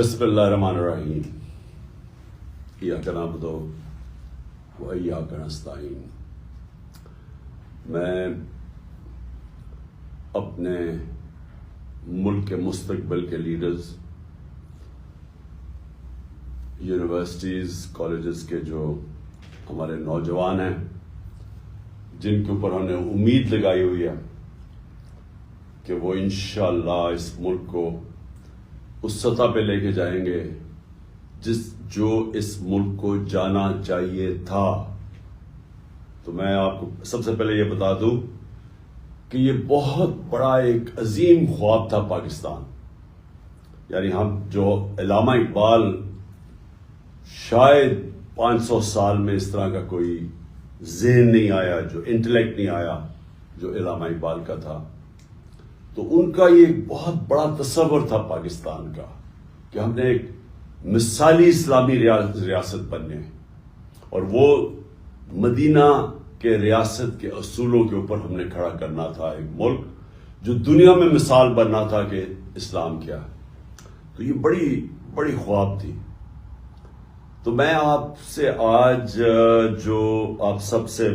بسم اللہ الرحمن الرحیم ایاک نعبد و ایاک نستعین۔ میں اپنے ملک کے مستقبل کے لیڈرز، یونیورسٹیز، کالجز کے جو ہمارے نوجوان ہیں، جن کے اوپر ہم نے امید لگائی ہوئی ہے کہ وہ انشاءاللہ اس ملک کو اس سطح پہ لے کے جائیں گے جو اس ملک کو جانا چاہیے تھا۔ تو میں آپ کو سب سے پہلے یہ بتا دوں کہ یہ بہت بڑا ایک عظیم خواب تھا پاکستان، یعنی ہم جو علامہ اقبال، شاید 500 سال میں اس طرح کا کوئی ذہن نہیں آیا، جو انٹلیکٹ نہیں آیا جو علامہ اقبال کا تھا۔ تو ان کا یہ ایک بہت بڑا تصور تھا پاکستان کا کہ ہم نے ایک مثالی اسلامی ریاست بننے، اور وہ مدینہ کے ریاست کے اصولوں کے اوپر ہم نے کھڑا کرنا تھا ایک ملک جو دنیا میں مثال بننا تھا کہ اسلام کیا ہے۔ تو یہ بڑی خواب تھی۔ تو میں آپ سے آج جو آپ سب سے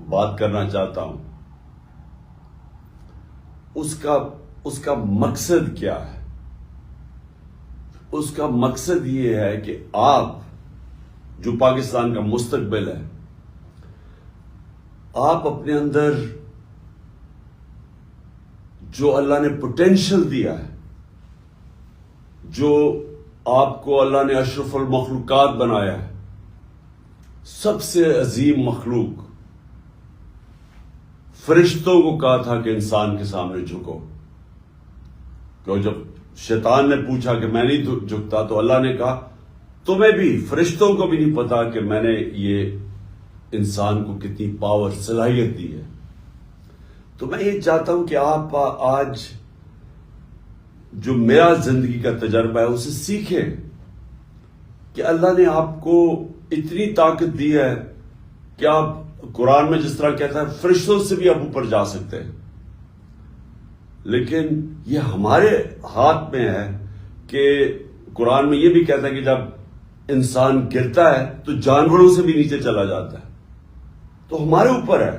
بات کرنا چاہتا ہوں، اس کا مقصد کیا ہے؟ اس کا مقصد یہ ہے کہ آپ جو پاکستان کا مستقبل ہے، آپ اپنے اندر جو اللہ نے پوٹینشل دیا ہے، جو آپ کو اللہ نے اشرف المخلوقات بنایا ہے، سب سے عظیم مخلوق، فرشتوں کو کہا تھا کہ انسان کے سامنے جھکو، کہ جب شیطان نے پوچھا کہ میں نہیں جھکتا، تو اللہ نے کہا تمہیں بھی، فرشتوں کو بھی نہیں پتا کہ میں نے یہ انسان کو کتنی پاور، صلاحیت دی ہے۔ تو میں یہ چاہتا ہوں کہ آپ آج جو میرا زندگی کا تجربہ ہے اسے سیکھیں کہ اللہ نے آپ کو اتنی طاقت دی ہے کہ آپ قرآن میں جس طرح کہتا ہے فرشتوں سے بھی آپ اوپر جا سکتے ہیں، لیکن یہ ہمارے ہاتھ میں ہے کہ قرآن میں یہ بھی کہتا ہے کہ جب انسان گرتا ہے تو جانوروں سے بھی نیچے چلا جاتا ہے۔ تو ہمارے اوپر ہے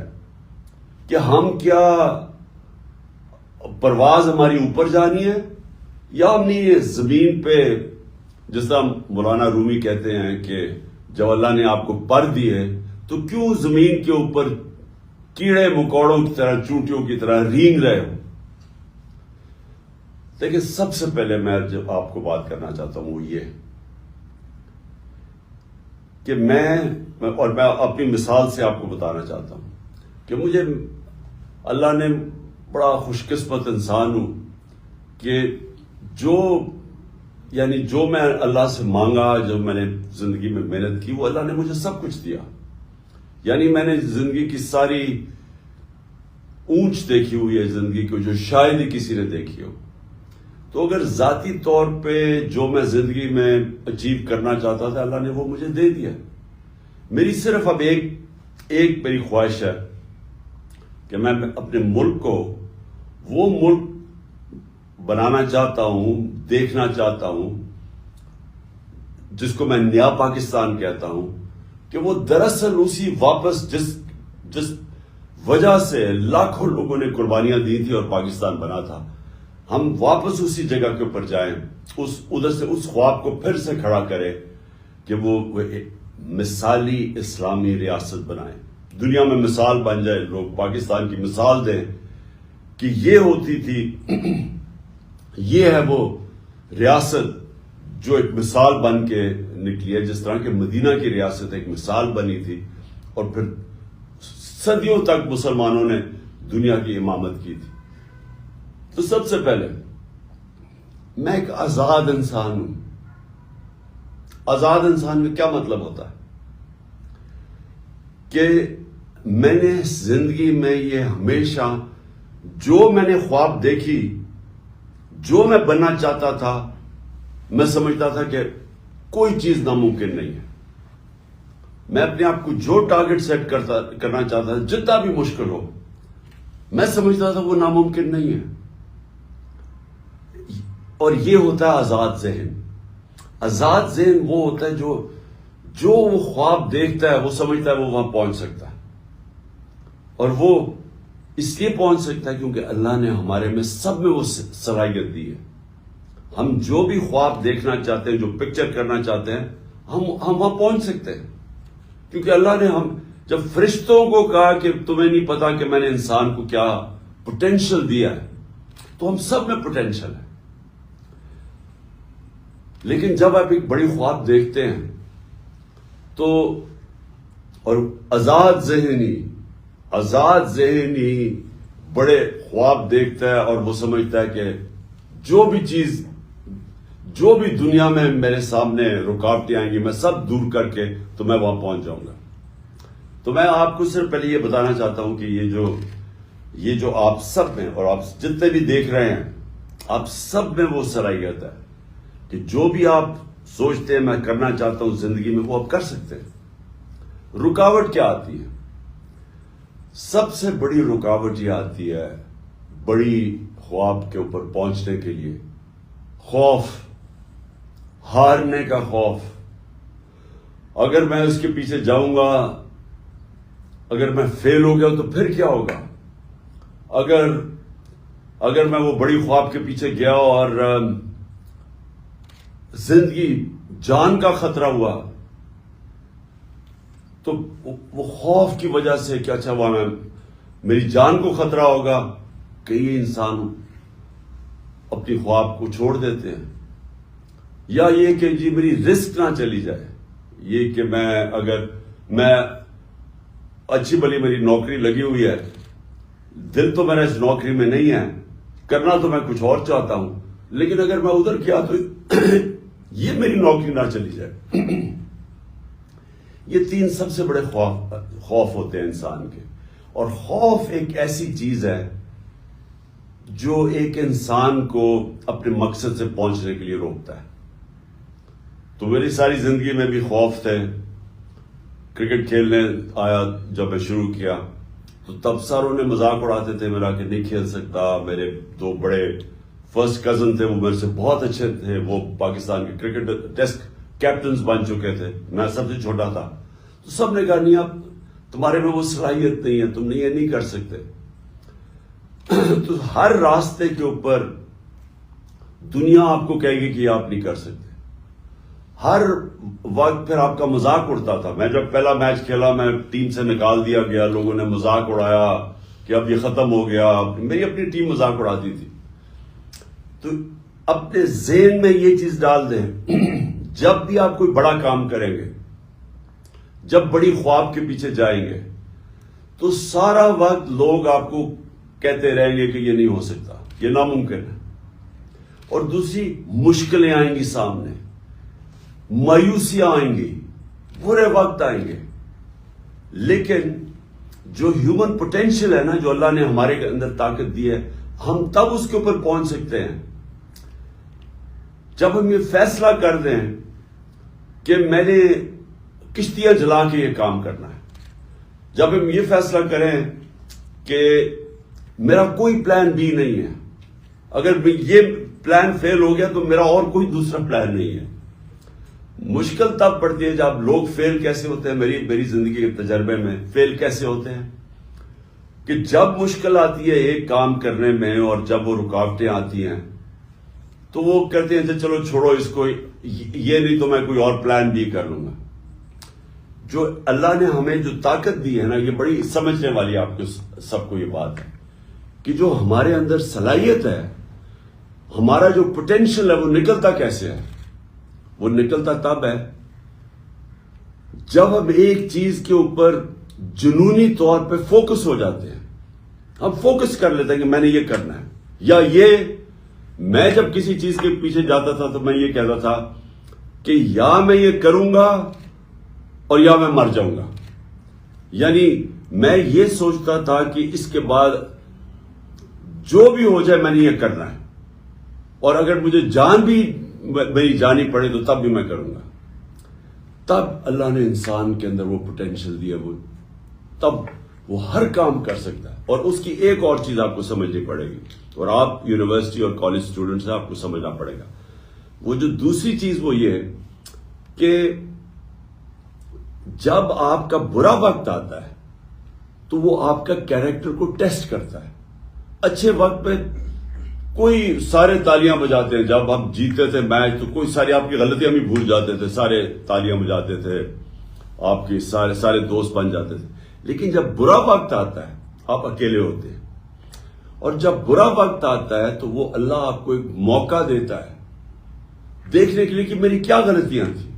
کہ ہم کیا پرواز ہماری اوپر جانی ہے، یا ہم نے یہ زمین پہ، جس طرح مولانا رومی کہتے ہیں کہ جب اللہ نے آپ کو پر دیے تو کیوں زمین کے اوپر کیڑے مکوڑوں کی طرح، چونٹیوں کی طرح رینگ رہے ہو؟ دیکھیں، سب سے پہلے میں جو آپ کو بات کرنا چاہتا ہوں وہ یہ کہ میں اپنی مثال سے آپ کو بتانا چاہتا ہوں کہ مجھے اللہ نے بڑا خوش قسمت انسان ہوں کہ جو میں اللہ سے مانگا، جو میں نے زندگی میں محنت کی، وہ اللہ نے مجھے سب کچھ دیا۔ یعنی میں نے زندگی کی ساری اونچ دیکھی ہوئی ہے زندگی کو، جو شاید ہی کسی نے دیکھی ہو۔ تو اگر ذاتی طور پہ جو میں زندگی میں اچیو کرنا چاہتا تھا، اللہ نے وہ مجھے دے دیا۔ میری صرف اب ایک میری خواہش ہے کہ میں اپنے ملک کو وہ ملک بنانا چاہتا ہوں، دیکھنا چاہتا ہوں، جس کو میں نیا پاکستان کہتا ہوں، کہ وہ دراصل اسی واپس جس وجہ سے لاکھوں لوگوں نے قربانیاں دی تھی اور پاکستان بنا تھا، ہم واپس اسی جگہ کے اوپر جائیں، ادھر سے اس خواب کو پھر سے کھڑا کریں کہ وہ مثالی اسلامی ریاست بنائیں، دنیا میں مثال بن جائے، لوگ پاکستان کی مثال دیں کہ یہ ہوتی تھی، یہ ہے وہ ریاست جو ایک مثال بن کے نکلی ہے، جس طرح کہ مدینہ کی ریاست ایک مثال بنی تھی، اور پھر صدیوں تک مسلمانوں نے دنیا کی امامت کی تھی۔ تو سب سے پہلے میں ایک آزاد انسان ہوں۔ آزاد انسان میں کیا مطلب ہوتا ہے کہ میں نے زندگی میں یہ ہمیشہ جو میں نے خواب دیکھی، جو میں بننا چاہتا تھا، میں سمجھتا تھا کہ کوئی چیز ناممکن نہیں ہے۔ میں اپنے آپ کو جو ٹارگٹ سیٹ کرنا چاہتا تھا، جتنا بھی مشکل ہو، میں سمجھتا تھا وہ ناممکن نہیں ہے۔ اور یہ ہوتا ہے آزاد ذہن. آزاد ذہن وہ ہوتا ہے جو وہ خواب دیکھتا ہے وہ سمجھتا ہے وہ وہاں پہنچ سکتا ہے, اور وہ اس لیے پہنچ سکتا ہے کیونکہ اللہ نے ہمارے میں سب میں وہ صلاحیت دی ہے. ہم جو بھی خواب دیکھنا چاہتے ہیں, جو پکچر کرنا چاہتے ہیں, ہم وہاں پہنچ سکتے ہیں, کیونکہ اللہ نے جب فرشتوں کو کہا کہ تمہیں نہیں پتا کہ میں نے انسان کو کیا پوٹینشل دیا ہے, تو ہم سب میں پوٹینشل ہے. لیکن جب آپ ایک بڑی خواب دیکھتے ہیں تو, اور آزاد ذہنی بڑے خواب دیکھتا ہے اور وہ سمجھتا ہے کہ جو بھی دنیا میں میرے سامنے رکاوٹیں آئیں گی میں سب دور کر کے تو میں وہاں پہنچ جاؤں گا. تو میں آپ کو صرف پہلے یہ بتانا چاہتا ہوں کہ یہ جو آپ سب میں, اور آپ جتنے بھی دیکھ رہے ہیں, آپ سب میں وہ صلاحیت ہے کہ جو بھی آپ سوچتے ہیں میں کرنا چاہتا ہوں زندگی میں وہ آپ کر سکتے ہیں. رکاوٹ کیا آتی ہے؟ سب سے بڑی رکاوٹ یہ آتی ہے بڑی خواب کے اوپر پہنچنے کے لیے, خوف, ہارنے کا خوف. اگر میں اس کے پیچھے جاؤں گا, اگر میں فیل ہو گیا تو پھر کیا ہوگا؟ اگر میں وہ بڑی خواب کے پیچھے گیا اور زندگی جان کا خطرہ ہوا تو وہ خوف کی وجہ سے کہ اچھا وہاں میری جان کو خطرہ ہوگا, کئی انسان اپنی خواب کو چھوڑ دیتے ہیں. یا یہ کہ جی میری رسک نہ چلی جائے, یہ کہ میں اچھی بلی میری نوکری لگی ہوئی ہے, دل تو میرا اس نوکری میں نہیں ہے, کرنا تو میں کچھ اور چاہتا ہوں, لیکن اگر میں ادھر کیا تو یہ میری نوکری نہ چلی جائے. یہ تین سب سے بڑے خوف ہوتے ہیں انسان کے. اور خوف ایک ایسی چیز ہے جو ایک انسان کو اپنے مقصد سے پہنچنے کے لیے روکتا ہے. تو میری ساری زندگی میں بھی خوف تھے. کرکٹ کھیلنے آیا جب میں شروع کیا تو تب ساروں نے مذاق اڑاتے تھے میرا کہ نہیں کھیل سکتا. میرے دو بڑے فرسٹ کزن تھے, وہ میرے سے بہت اچھے تھے, وہ پاکستان کے کرکٹ ٹیسٹ کیپٹنز بن چکے تھے, میں سب سے چھوٹا تھا. تو سب نے کہا نہیں اب تمہارے میں وہ صلاحیت نہیں ہے, تم یہ نہیں کر سکتے. تو ہر راستے کے اوپر دنیا آپ کو کہے گی کہ آپ نہیں کر سکتے. ہر وقت پھر آپ کا مذاق اڑتا تھا. میں جب پہلا میچ کھیلا میں ٹیم سے نکال دیا گیا, لوگوں نے مذاق اڑایا کہ اب یہ ختم ہو گیا. میری اپنی ٹیم مذاق اڑاتی تھی. تو اپنے ذہن میں یہ چیز ڈال دیں, جب بھی آپ کوئی بڑا کام کریں گے, جب بڑی خواب کے پیچھے جائیں گے, تو سارا وقت لوگ آپ کو کہتے رہیں گے کہ یہ نہیں ہو سکتا, یہ ناممکن ہے. اور دوسری مشکلیں آئیں گی سامنے, مایوسیاں آئیں گی, برے وقت آئیں گے. لیکن جو ہیومن پوٹینشیل ہے نا, جو اللہ نے ہمارے اندر طاقت دی ہے, ہم تب اس کے اوپر پہنچ سکتے ہیں جب ہم یہ فیصلہ کر دیں کہ میں نے کشتیاں جلا کے یہ کام کرنا ہے. جب ہم یہ فیصلہ کریں کہ میرا کوئی پلان بی نہیں ہے, اگر یہ پلان فیل ہو گیا تو میرا اور کوئی دوسرا پلان نہیں ہے. مشکل تب پڑتی ہے جب لوگ فیل کیسے ہوتے ہیں. میری زندگی کے تجربے میں فیل کیسے ہوتے ہیں کہ جب مشکل آتی ہے ایک کام کرنے میں اور جب وہ رکاوٹیں آتی ہیں تو وہ کہتے ہیں چلو چھوڑو اس کو, یہ نہیں تو میں کوئی اور پلان بھی کر لوں گا. جو اللہ نے ہمیں جو طاقت دی ہے نا, یہ بڑی سمجھنے والی آپ کو سب کو یہ بات ہے کہ جو ہمارے اندر صلاحیت ہے, ہمارا جو پوٹینشیل ہے, وہ نکلتا کیسے ہے؟ وہ نکلتا تب ہے جب ہم ایک چیز کے اوپر جنونی طور پہ فوکس ہو جاتے ہیں. ہم فوکس کر لیتے ہیں کہ میں نے یہ کرنا ہے. یا یہ میں جب کسی چیز کے پیچھے جاتا تھا تو میں یہ کہتا تھا کہ یا میں یہ کروں گا اور یا میں مر جاؤں گا. یعنی میں یہ سوچتا تھا کہ اس کے بعد جو بھی ہو جائے میں نے یہ کرنا ہے, اور اگر مجھے جان بھی میری جانی پڑے تو تب بھی میں کروں گا. تب اللہ نے انسان کے اندر وہ پوٹینشیل دیا, وہ تب وہ ہر کام کر سکتا ہے. اور اس کی ایک اور چیز آپ کو سمجھنی پڑے گی, اور آپ یونیورسٹی اور کالج اسٹوڈنٹس ہیں, آپ کو سمجھنا پڑے گا. وہ جو دوسری چیز وہ یہ ہے کہ جب آپ کا برا وقت آتا ہے تو وہ آپ کا کیریکٹر کو ٹیسٹ کرتا ہے. اچھے وقت پہ کوئی سارے تالیاں بجاتے ہیں, جب ہم جیتے تھے میچ تو کوئی ساری آپ کی غلطیاں بھی بھول جاتے تھے, سارے تالیاں بجاتے تھے, آپ کے سارے دوست بن جاتے تھے. لیکن جب برا وقت آتا ہے آپ اکیلے ہوتے ہیں, اور جب برا وقت آتا ہے تو وہ اللہ آپ کو ایک موقع دیتا ہے دیکھنے کے لیے کہ میری کیا غلطیاں تھیں.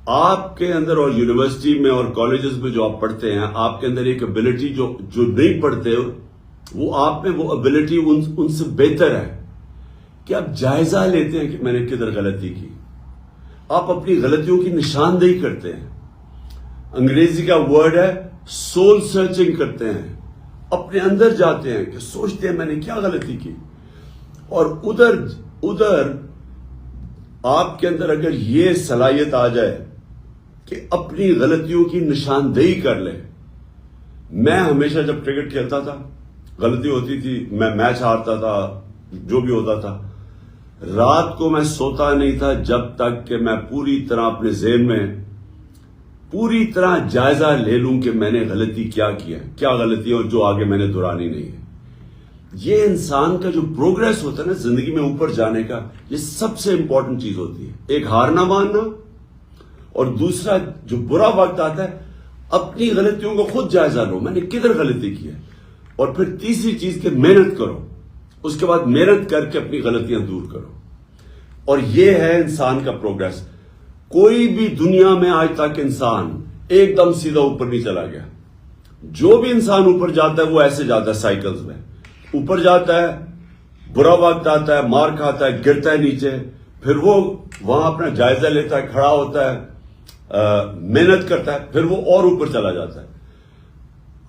آپ کے اندر, اور یونیورسٹی میں اور کالجز میں جو آپ پڑھتے ہیں, آپ کے اندر ایک ابیلٹی جو نہیں پڑھتے, وہ آپ میں وہ ابیلٹی ان سے بہتر ہے کہ آپ جائزہ لیتے ہیں کہ میں نے کدھر غلطی کی. آپ اپنی غلطیوں کی نشاندہی کرتے ہیں. انگریزی کا ورڈ ہے سول سرچنگ کرتے ہیں, اپنے اندر جاتے ہیں کہ سوچتے ہیں میں نے کیا غلطی کی. اور ادھر آپ کے اندر اگر یہ صلاحیت آ جائے کہ اپنی غلطیوں کی نشاندہی کر لے. میں ہمیشہ جب کرکٹ کھیلتا تھا غلطی ہوتی تھی, میں میچ ہارتا تھا, جو بھی ہوتا تھا, رات کو میں سوتا نہیں تھا جب تک کہ میں پوری طرح اپنے ذہن میں پوری طرح جائزہ لے لوں کہ میں نے غلطی کیا غلطی اور جو آگے میں نے دہرانی نہیں ہے. یہ انسان کا جو پروگریس ہوتا ہے نا زندگی میں اوپر جانے کا, یہ سب سے امپورٹنٹ چیز ہوتی ہے. ایک ہارنا ماننا, اور دوسرا جو برا وقت آتا ہے اپنی غلطیوں کو خود جائزہ لو, میں نے کدھر غلطی کی ہے. اور پھر تیسری چیز کہ محنت کرو, اس کے بعد محنت کر کے اپنی غلطیاں دور کرو. اور یہ ہے انسان کا پروگریس. کوئی بھی دنیا میں آج تک انسان ایک دم سیدھا اوپر نہیں چلا گیا. جو بھی انسان اوپر جاتا ہے وہ ایسے جاتا ہے, سائیکلز میں اوپر جاتا ہے, برا وقت آتا ہے, مار کھاتا ہے, گرتا ہے نیچے, پھر وہ وہاں اپنا جائزہ لیتا ہے, کھڑا ہوتا ہے, محنت کرتا ہے, پھر وہ اور اوپر چلا جاتا ہے.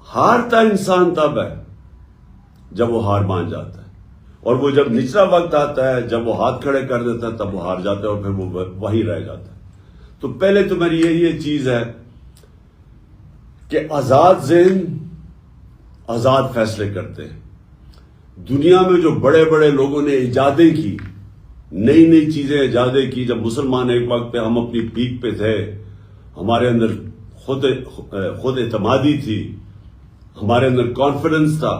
ہارتا انسان تب ہے جب وہ ہار مان جاتا ہے, اور وہ جب نچلا وقت آتا ہے, جب وہ ہاتھ کھڑے کر دیتا ہے, تب وہ ہار جاتا ہے اور پھر وہ وہیں رہ جاتا ہے. تو پہلے تو میری یہ چیز ہے کہ آزاد ذہن آزاد فیصلے کرتے ہیں. دنیا میں جو بڑے بڑے لوگوں نے ایجادیں کی, نئی چیزیں ایجادیں کی, جب مسلمان ایک وقت پہ ہم اپنی پیک پہ تھے, ہمارے اندر خود اعتمادی تھی, ہمارے اندر کانفیڈنس تھا,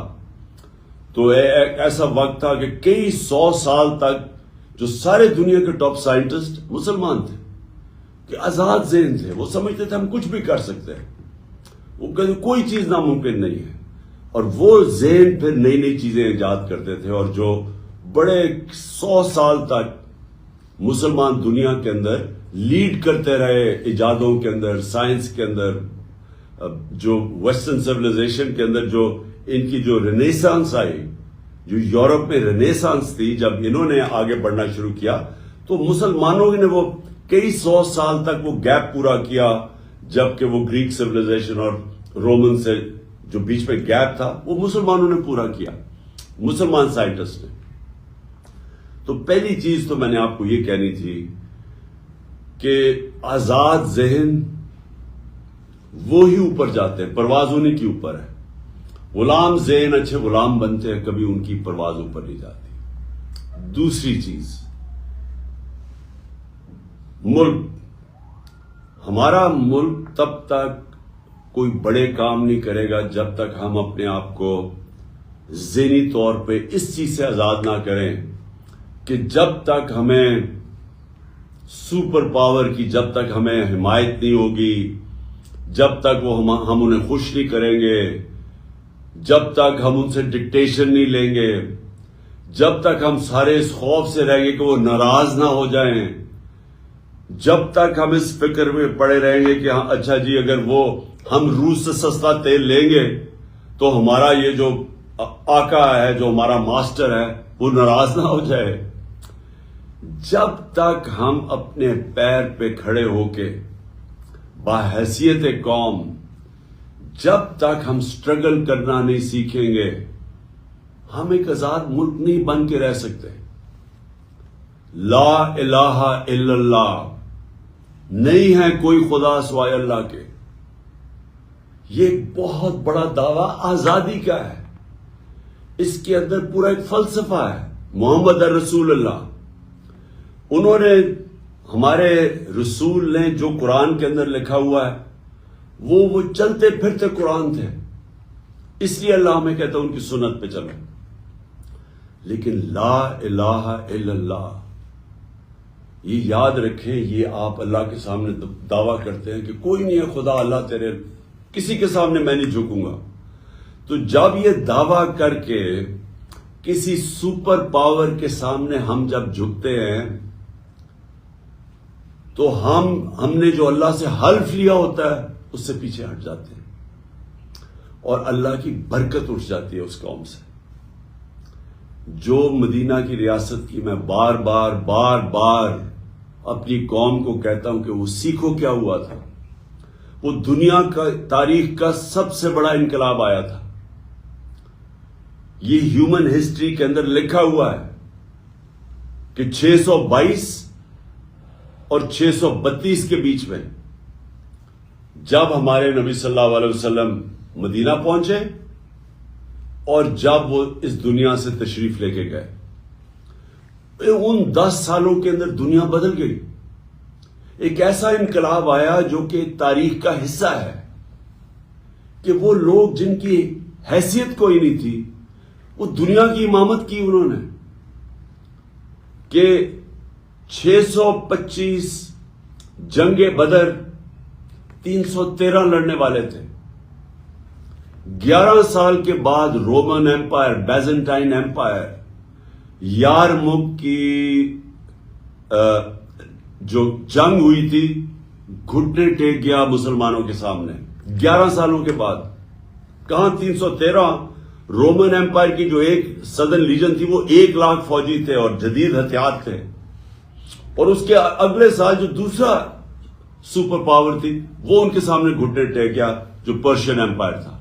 تو ایک ایسا وقت تھا کہ کئی 100 سال تک جو سارے دنیا کے ٹاپ سائنٹسٹ مسلمان تھے, کہ آزاد ذہن تھے. وہ سمجھتے تھے ہم کچھ بھی کر سکتے ہیں, وہ کہتے کوئی چیز ناممکن نہیں ہے. اور وہ ذہن پھر نئی چیزیں ایجاد کرتے تھے, اور جو بڑے 100 سال تک مسلمان دنیا کے اندر لیڈ کرتے رہے ایجادوں کے اندر, سائنس کے اندر, جو ویسٹرن سیولائزیشن کے اندر جو ان کی جو رینیسانس آئی, جو یورپ میں رینیسانس تھی, جب انہوں نے آگے بڑھنا شروع کیا تو مسلمانوں نے وہ کئی 100 سال تک وہ گیپ پورا کیا, جبکہ وہ گریک سیولائزیشن اور رومن سے جو بیچ میں گیپ تھا وہ مسلمانوں نے پورا کیا, مسلمان سائنٹسٹ نے. تو پہلی چیز تو میں نے آپ کو یہ کہنی تھی کہ آزاد ذہن وہی اوپر جاتے ہیں, پرواز انہیں کی اوپر ہے. غلام ذہن اچھے غلام بنتے ہیں, کبھی ان کی پرواز اوپر نہیں جاتی. دوسری چیز, ملک, ہمارا ملک تب تک کوئی بڑے کام نہیں کرے گا جب تک ہم اپنے آپ کو ذہنی طور پہ اس چیز سے آزاد نہ کریں کہ جب تک ہمیں سپر پاور کی, جب تک ہمیں حمایت نہیں ہوگی, جب تک وہ ہم انہیں خوش نہیں کریں گے, جب تک ہم ان سے ڈکٹیشن نہیں لیں گے, جب تک ہم سارے اس خوف سے رہیں گے کہ وہ ناراض نہ ہو جائیں, جب تک ہم اس فکر میں پڑے رہیں گے کہ ہاں اچھا جی اگر وہ ہم روس سے سستا تیل لیں گے تو ہمارا یہ جو آقا ہے, جو ہمارا ماسٹر ہے, وہ ناراض نہ ہو جائے. جب تک ہم اپنے پیر پہ کھڑے ہو کے باحیثیت قوم, جب تک ہم سٹرگل کرنا نہیں سیکھیں گے, ہم ایک آزاد ملک نہیں بن کے رہ سکتے. لا الہ الا اللہ, نہیں ہے کوئی خدا سوائے اللہ کے. یہ ایک بہت بڑا دعویٰ آزادی کا ہے. اس کے اندر پورا ایک فلسفہ ہے. محمد رسول اللہ، انہوں نے، ہمارے رسول نے جو قرآن کے اندر لکھا ہوا ہے وہ چلتے پھرتے قرآن تھے. اس لیے اللہ ہمیں کہتا ہے ان کی سنت پہ چلو. لیکن لا الہ الا اللہ، یہ یاد رکھیں، یہ آپ اللہ کے سامنے دعویٰ کرتے ہیں کہ کوئی نہیں ہے خدا، اللہ تیرے، کسی کے سامنے میں نہیں جھکوں گا. تو جب یہ دعویٰ کر کے کسی سپر پاور کے سامنے ہم جب جھکتے ہیں تو ہم نے جو اللہ سے حلف لیا ہوتا ہے اس سے پیچھے ہٹ جاتے ہیں اور اللہ کی برکت اٹھ جاتی ہے اس قوم سے. جو مدینہ کی ریاست کی میں بار بار اپنی قوم کو کہتا ہوں کہ وہ سیکھو کیا ہوا تھا. وہ دنیا کا تاریخ کا سب سے بڑا انقلاب آیا تھا. یہ ہیومن ہسٹری کے اندر لکھا ہوا ہے کہ 622 اور 632 کے بیچ میں جب ہمارے نبی صلی اللہ علیہ وسلم مدینہ پہنچے اور جب وہ اس دنیا سے تشریف لے کے گئے، ان 10 سالوں کے اندر دنیا بدل گئی. ایک ایسا انقلاب آیا جو کہ تاریخ کا حصہ ہے کہ وہ لوگ جن کی حیثیت کوئی نہیں تھی وہ دنیا کی امامت کی انہوں نے. کہ 625 جنگ بدر 313 لڑنے والے تھے. 11 سال کے بعد رومن ایمپائر، بیزنٹائن ایمپائر، یارمک کی جو جنگ ہوئی تھی، گھٹنے ٹیک گیا مسلمانوں کے سامنے. 11 سالوں کے بعد کہاں 313، رومن ایمپائر کی جو ایک سدرن لیجن تھی وہ 1 لاکھ فوجی تھے اور جدید ہتھیار تھے. اور اس کے اگلے سال جو دوسرا سپر پاور تھی وہ ان کے سامنے گھٹنے ٹیک گیا، جو پرشین ایمپائر تھا.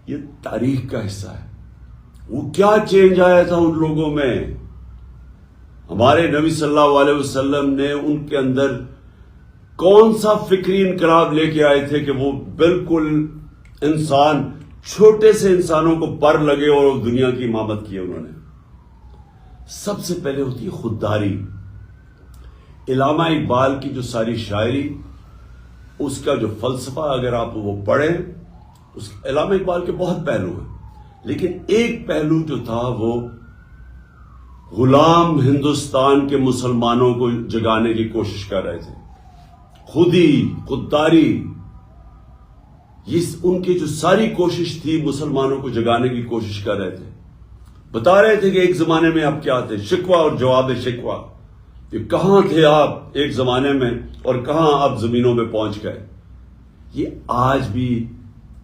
یہ تاریخ کا حصہ ہے. وہ کیا چینج آیا تھا ان لوگوں میں. ہمارے نبی صلی اللہ علیہ وسلم نے ان کے اندر کون سا فکری انقلاب لے کے آئے تھے کہ وہ بالکل انسان، چھوٹے سے انسانوں کو پر لگے اور دنیا کی امامت کی انہوں نے. سب سے پہلے ہوتی ہے خودداری. علامہ اقبال کی جو ساری شاعری، اس کا جو فلسفہ اگر آپ وہ پڑھیں، علامہ اقبال کے بہت پہلو ہیں، لیکن ایک پہلو جو تھا وہ غلام ہندوستان کے مسلمانوں کو جگانے کی کوشش کر رہے تھے. خودداری، ان کی جو ساری کوشش تھی مسلمانوں کو جگانے کی کوشش کر رہے تھے. بتا رہے تھے کہ ایک زمانے میں آپ کیا تھے، شکوہ اور جواب شکوہ، کہ کہاں تھے آپ ایک زمانے میں اور کہاں آپ زمینوں میں پہنچ گئے. یہ آج بھی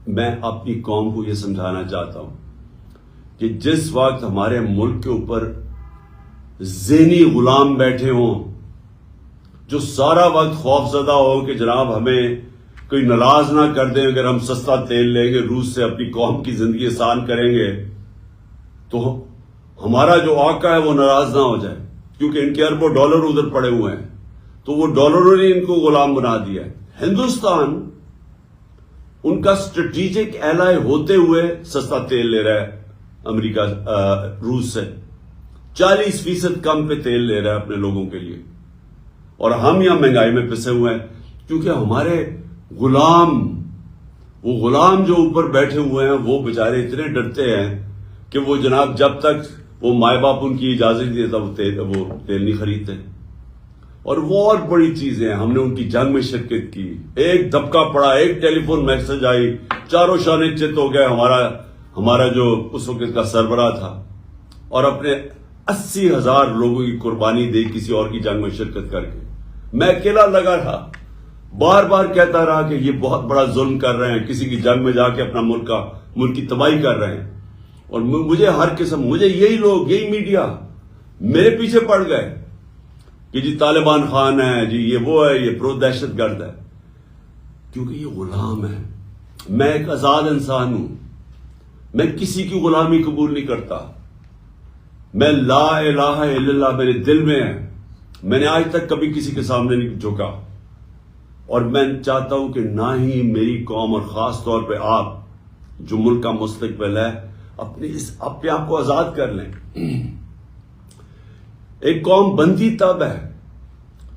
میں اپنی قوم کو یہ سمجھانا چاہتا ہوں کہ جس وقت ہمارے ملک کے اوپر ذہنی غلام بیٹھے ہوں، جو سارا وقت خوف زدہ ہو کہ جناب ہمیں کوئی ناراض نہ کر دیں اگر ہم سستا تیل لیں گے روس سے، اپنی قوم کی زندگی آسان کریں گے، تو ہمارا جو آقا ہے وہ ناراض نہ ہو جائے، کیونکہ ان کے اربوں ڈالر ادھر پڑے ہوئے ہیں، تو وہ ڈالروں نے ان کو غلام بنا دیا ہے. ہندوستان ان کا اسٹریٹجک ایلائی ہوتے ہوئے سستا تیل لے رہا ہے امریکہ، روس سے 40% کم پہ تیل لے رہا ہے اپنے لوگوں کے لیے، اور ہم یہاں مہنگائی میں پسے ہوئے ہیں کیونکہ ہمارے وہ غلام جو اوپر بیٹھے ہوئے ہیں وہ بیچارے اتنے ڈرتے ہیں کہ وہ جناب جب تک وہ مائے باپ ان کی اجازت نہیں دیتا وہ تیل نہیں خریدتے. اور وہ اور بڑی چیزیں ہیں، ہم نے ان کی جنگ میں شرکت کی، ایک دھبکا پڑا، ایک ٹیلی فون میسج آئی، چاروں شانے چت ہو گئے. ہمارا جو اس وقت کا سربراہ تھا اور اپنے 80,000 لوگوں کی قربانی دی کسی اور کی جنگ میں شرکت کر کے. میں اکیلا لگا رہا، بار بار کہتا رہا کہ یہ بہت بڑا ظلم کر رہے ہیں، کسی کی جنگ میں جا کے اپنا ملک کی تباہی کر رہے ہیں. اور مجھے یہی لوگ، یہی میڈیا میرے پیچھے پڑ گئے کہ جی طالبان خان ہے، جی یہ وہ ہے، یہ پرو دہشت گرد ہے، کیونکہ یہ غلام ہے. میں ایک آزاد انسان ہوں، میں کسی کی غلامی قبول نہیں کرتا. میں لا الہ الا اللہ میرے دل میں ہے. میں نے آج تک کبھی کسی کے سامنے نہیں جھکا. اور میں چاہتا ہوں کہ نہ ہی میری قوم اور خاص طور پہ آپ جو ملک کا مستقبل ہے اپنے آپ کو آزاد کر لیں. ایک قوم بنتی تب ہے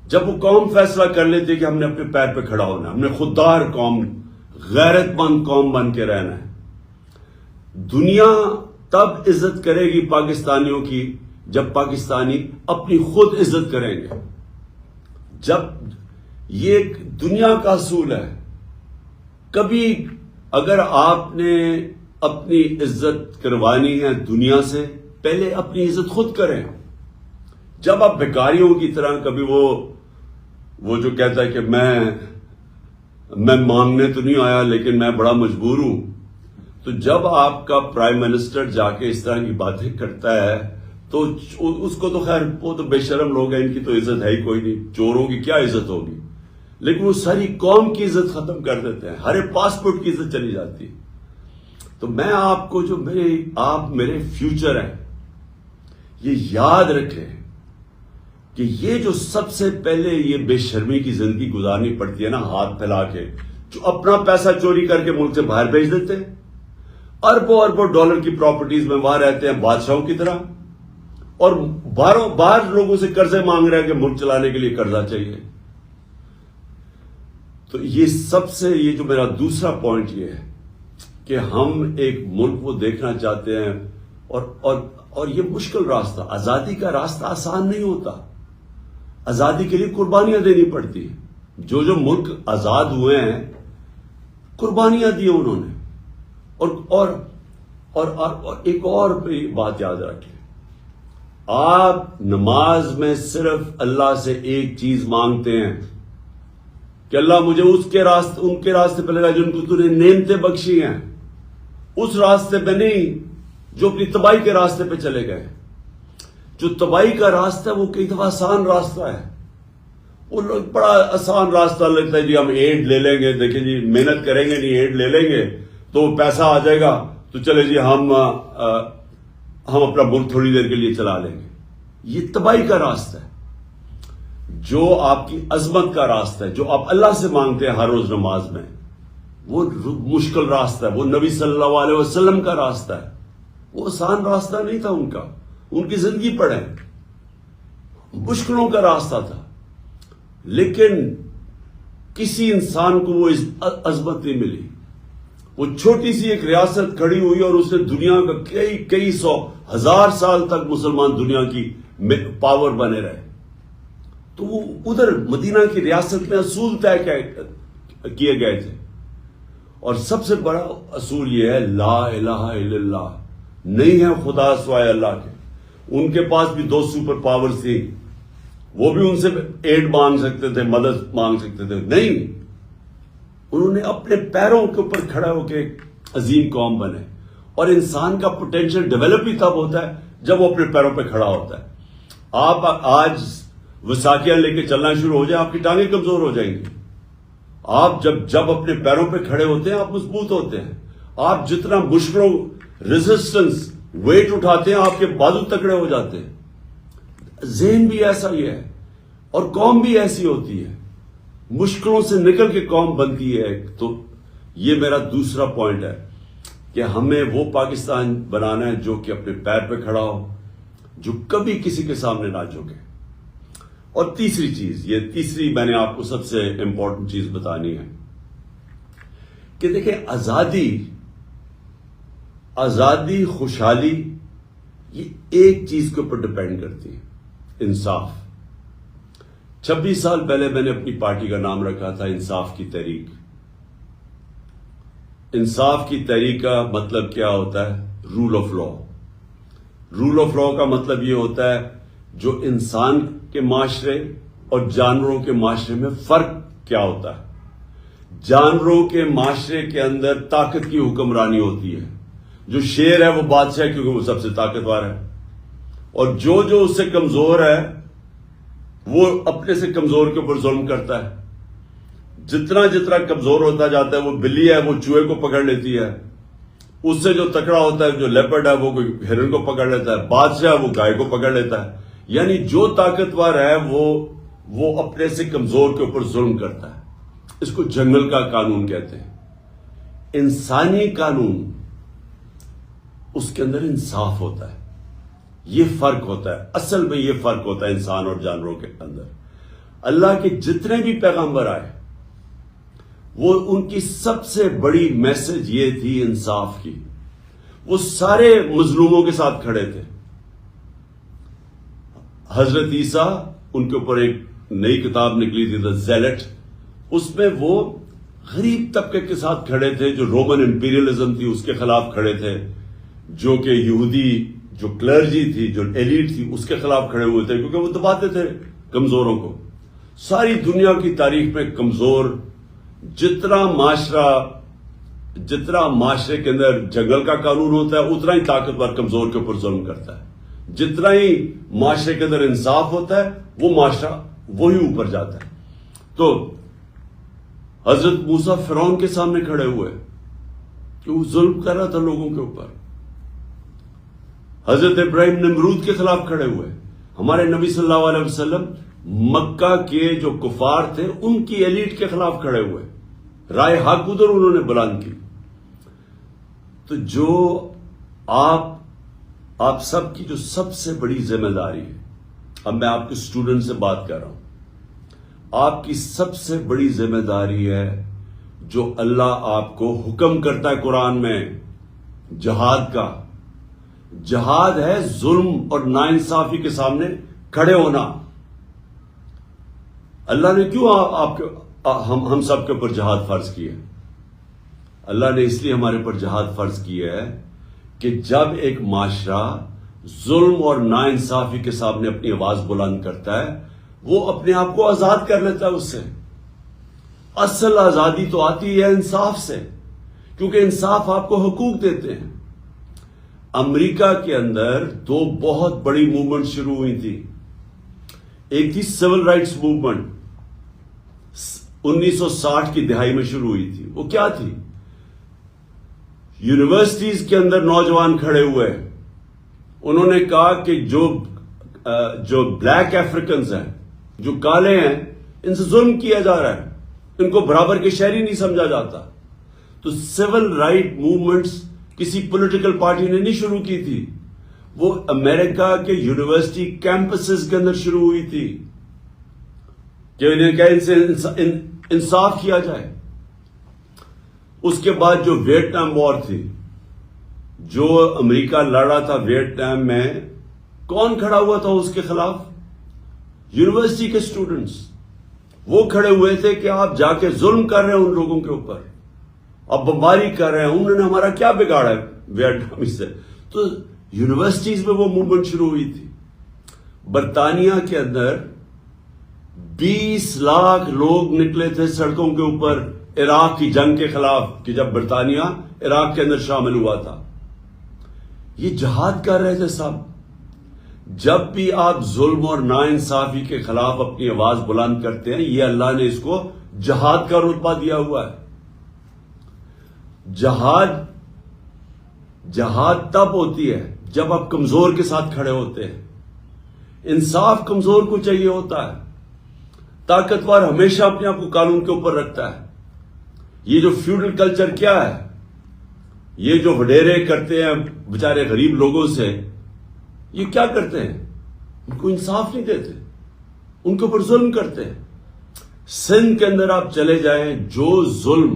جب وہ قوم فیصلہ کر لیتی کہ ہم نے اپنے پیر پہ کھڑا ہونا ہے, ہم نے خوددار قوم, غیرت مند قوم بن کے رہنا ہے. دنیا تب عزت کرے گی پاکستانیوں کی جب پاکستانی اپنی خود عزت کریں گے. جب یہ ایک دنیا کا اصول ہے, کبھی اگر آپ نے اپنی عزت کروانی ہے دنیا سے, پہلے اپنی عزت خود کریں. جب آپ بیکاریوں کی طرح کبھی وہ جو کہتا ہے کہ میں مانگنے تو نہیں آیا لیکن میں بڑا مجبور ہوں, تو جب آپ کا پرائم منسٹر جا کے اس طرح کی باتیں کرتا ہے تو اس کو تو خیر وہ تو بے شرم لوگ ہیں, ان کی تو عزت ہے ہی کوئی نہیں, چوروں کی کیا عزت ہوگی, لیکن وہ ساری قوم کی عزت ختم کر دیتے ہیں, ہر پاسپورٹ کی عزت چلی جاتی ہے. تو میں آپ کو جو آپ میرے فیوچر ہیں, یہ یاد رکھیں کہ یہ جو سب سے پہلے یہ بے شرمی کی زندگی گزارنی پڑتی ہے نا, ہاتھ پھیلا کے, جو اپنا پیسہ چوری کر کے ملک سے باہر بھیج دیتے ہیں, اربوں اربوں ڈالر کی پراپرٹیز میں وہاں رہتے ہیں بادشاہوں کی طرح, اور باہر لوگوں سے قرضے مانگ رہے ہیں کہ ملک چلانے کے لیے قرضہ چاہیے. تو یہ جو میرا دوسرا پوائنٹ یہ ہے کہ ہم ایک ملک کو دیکھنا چاہتے ہیں, اور یہ مشکل راستہ, آزادی کا راستہ آسان نہیں ہوتا, آزادی کے لیے قربانیاں دینی پڑتی ہیں. جو ملک آزاد ہوئے ہیں قربانیاں دی انہوں نے. اور ایک اور بات یاد رکھیں, آپ نماز میں صرف اللہ سے ایک چیز مانگتے ہیں کہ اللہ مجھے ان کے راستے پہ لگا جن کو تو نے نعمتیں بخشی ہیں, اس راستے پہ نہیں جو اپنی تباہی کے راستے پہ چلے گئے. جو تباہی کا راستہ ہے وہ کئی دفعہ آسان راستہ ہے, وہ لوگ بڑا آسان راستہ لگتا ہے, جی ہم ایڈ لے لیں گے, دیکھیں جی محنت کریں گے نہیں, ایڈ لے لیں گے تو پیسہ آ جائے گا, تو چلے جی ہم اپنا ملک تھوڑی دیر کے لیے چلا لیں گے. یہ تباہی کا راستہ ہے. جو آپ کی عظمت کا راستہ ہے, جو آپ اللہ سے مانگتے ہیں ہر روز نماز میں, وہ مشکل راستہ ہے, وہ نبی صلی اللہ علیہ وسلم کا راستہ ہے. وہ آسان راستہ نہیں تھا ان کا, ان کی زندگی پڑھیں, مشکلوں کا راستہ تھا, لیکن کسی انسان کو وہ عظمت نہیں ملی. وہ چھوٹی سی ایک ریاست کھڑی ہوئی اور اس نے دنیا کا کئی سو ہزار سال تک مسلمان دنیا کی پاور بنے رہے. تو وہ ادھر مدینہ کی ریاست میں اصول طے کیے گئے تھے, اور سب سے بڑا اصول یہ ہے لا الہ الا اللہ, نہیں ہے خدا سوائے اللہ کے. ان کے پاس بھی 2 سپر پاورز تھی, وہ بھی ان سے ایڈ مانگ سکتے تھے, مدد مانگ سکتے تھے, نہیں, انہوں نے اپنے پیروں کے اوپر کھڑا ہو کے عظیم قوم بنے. اور انسان کا پوٹینشیل ڈیولپ ہی تب ہوتا ہے جب وہ اپنے پیروں پہ کھڑا ہوتا ہے. آپ آج وساکیاں لے کے چلنا شروع ہو جائیں, آپ کی ٹانگیں کمزور ہو جائیں گی. آپ جب اپنے پیروں پہ کھڑے ہوتے ہیں آپ مضبوط ہوتے ہیں. آپ جتنا مشکلوں ریزسٹنس ویٹ اٹھاتے ہیں آپ کے بازو تکڑے ہو جاتے ہیں. ذہن بھی ایسا ہی ہے اور قوم بھی ایسی ہوتی ہے, مشکلوں سے نکل کے قوم بنتی ہے. تو یہ میرا دوسرا پوائنٹ ہے کہ ہمیں وہ پاکستان بنانا ہے جو کہ اپنے پیر پہ کھڑا ہو, جو کبھی کسی کے سامنے نہ جھکے. اور تیسری چیز, یہ تیسری میں نے آپ کو سب سے امپورٹنٹ چیز بتانی ہے کہ دیکھیں, آزادی خوشحالی یہ ایک چیز کے اوپر ڈپینڈ کرتی ہے, انصاف. 26 سال پہلے میں نے اپنی پارٹی کا نام رکھا تھا انصاف کی تحریک. انصاف کی تحریک کا مطلب کیا ہوتا ہے؟ Rule of law. Rule of law کا مطلب یہ ہوتا ہے جو انسان کے معاشرے اور جانوروں کے معاشرے میں فرق کیا ہوتا ہے. جانوروں کے معاشرے کے اندر طاقت کی حکمرانی ہوتی ہے. جو شیر ہے وہ بادشاہ ہے کیونکہ وہ سب سے طاقتور ہے, اور جو اس سے کمزور ہے وہ اپنے سے کمزور کے اوپر ظلم کرتا ہے. جتنا کمزور ہوتا جاتا ہے, وہ بلی ہے وہ چوہے کو پکڑ لیتی ہے, اس سے جو تکڑا ہوتا ہے جو لیپرڈ ہے وہ کوئی ہرن کو پکڑ لیتا ہے, بادشاہ وہ گائے کو پکڑ لیتا ہے. یعنی جو طاقتور ہے وہ اپنے سے کمزور کے اوپر ظلم کرتا ہے. اس کو جنگل کا قانون کہتے ہیں. انسانی قانون اس کے اندر انصاف ہوتا ہے. یہ فرق ہوتا ہے، اصل میں یہ فرق ہوتا ہے انسان اور جانوروں کے اندر. اللہ کے جتنے بھی پیغمبر آئے وہ ان کی سب سے بڑی میسج یہ تھی انصاف کی. وہ سارے مظلوموں کے ساتھ کھڑے تھے. حضرت عیسیٰ، ان کے اوپر ایک نئی کتاب نکلی تھی دا زیلٹ، اس میں وہ غریب طبقے کے ساتھ کھڑے تھے، جو رومن امپیریلزم تھی اس کے خلاف کھڑے تھے، جو کہ یہودی جو کلرجی تھی، جو ایلیٹ تھی، اس کے خلاف کھڑے ہوئے تھے، کیونکہ وہ دباتے تھے کمزوروں کو. ساری دنیا کی تاریخ میں کمزور جتنا معاشرے کے اندر جنگل کا قانون ہوتا ہے اتنا ہی طاقتور کمزور کے اوپر ظلم کرتا ہے. جتنا ہی معاشرے کے اندر انصاف ہوتا ہے وہ معاشرہ وہی اوپر جاتا ہے. تو حضرت موسیٰ فرعون کے سامنے کھڑے ہوئے کہ وہ ظلم کر رہا تھا لوگوں کے اوپر. حضرت ابراہیم نمرود کے خلاف کھڑے ہوئے. ہمارے نبی صلی اللہ علیہ وسلم مکہ کے جو کفار تھے ان کی ایلیٹ کے خلاف کھڑے ہوئے. رائے حق ادھر انہوں نے بلند کی. تو جو آپ سب کی جو سب سے بڑی ذمہ داری ہے، اب میں آپ کے اسٹوڈنٹ سے بات کر رہا ہوں، آپ کی سب سے بڑی ذمہ داری ہے جو اللہ آپ کو حکم کرتا ہے قرآن میں جہاد کا. جہاد ہے ظلم اور ناانصافی کے سامنے کھڑے ہونا. اللہ نے کیوں ہم سب کے اوپر جہاد فرض کیا؟ اللہ نے اس لیے ہمارے اوپر جہاد فرض کیا ہے کہ جب ایک معاشرہ ظلم اور ناانصافی کے سامنے اپنی آواز بلند کرتا ہے وہ اپنے آپ کو آزاد کر لیتا ہے اس سے. اصل آزادی تو آتی ہے انصاف سے، کیونکہ انصاف آپ کو حقوق دیتے ہیں. امریکہ کے اندر دو بہت بڑی موومنٹ شروع ہوئی تھی. ایک تھی سول رائٹس موومنٹ، 1960 کی دہائی میں شروع ہوئی تھی. وہ کیا تھی؟ یونیورسٹیز کے اندر نوجوان کھڑے ہوئے، انہوں نے کہا کہ جو بلیک افریکنز ہیں، جو کالے ہیں، ان سے ظلم کیا جا رہا ہے، ان کو برابر کے شہری نہیں سمجھا جاتا. تو سول رائٹ موومنٹس کسی پولیٹیکل پارٹی نے نہیں شروع کی تھی، وہ امریکہ کے یونیورسٹی کیمپسز کے اندر شروع ہوئی تھی کہ انہیں کیا ان سے انصاف کیا جائے. اس کے بعد جو ویتنام وار تھی، جو امریکہ لڑ رہا تھا ویتنام میں، کون کھڑا ہوا تھا اس کے خلاف؟ یونیورسٹی کے اسٹوڈنٹس. وہ کھڑے ہوئے تھے کہ آپ جا کے ظلم کر رہے ہیں ان لوگوں کے اوپر، اب بمباری کر رہے ہیں، انہوں نے ہمارا کیا بگاڑا ہے ویتنامی سے. تو یونیورسٹیز میں وہ موومنٹ شروع ہوئی تھی. برطانیہ کے اندر 20 لاکھ لوگ نکلے تھے سڑکوں کے اوپر عراق کی جنگ کے خلاف، کہ جب برطانیہ عراق کے اندر شامل ہوا تھا. یہ جہاد کر رہے تھے سب. جب بھی آپ ظلم اور ناانصافی کے خلاف اپنی آواز بلند کرتے ہیں، یہ اللہ نے اس کو جہاد کا رتبہ دیا ہوا ہے. جہاد تب ہوتی ہے جب آپ کمزور کے ساتھ کھڑے ہوتے ہیں. انصاف کمزور کو چاہیے ہوتا ہے. طاقتور ہمیشہ اپنے آپ کو قانون کے اوپر رکھتا ہے. یہ جو فیوڈل کلچر کیا ہے، یہ جو وڈیرے کرتے ہیں بیچارے غریب لوگوں سے، یہ کیا کرتے ہیں؟ ان کو انصاف نہیں دیتے، ان کے اوپر ظلم کرتے ہیں. سندھ کے اندر آپ چلے جائیں، جو ظلم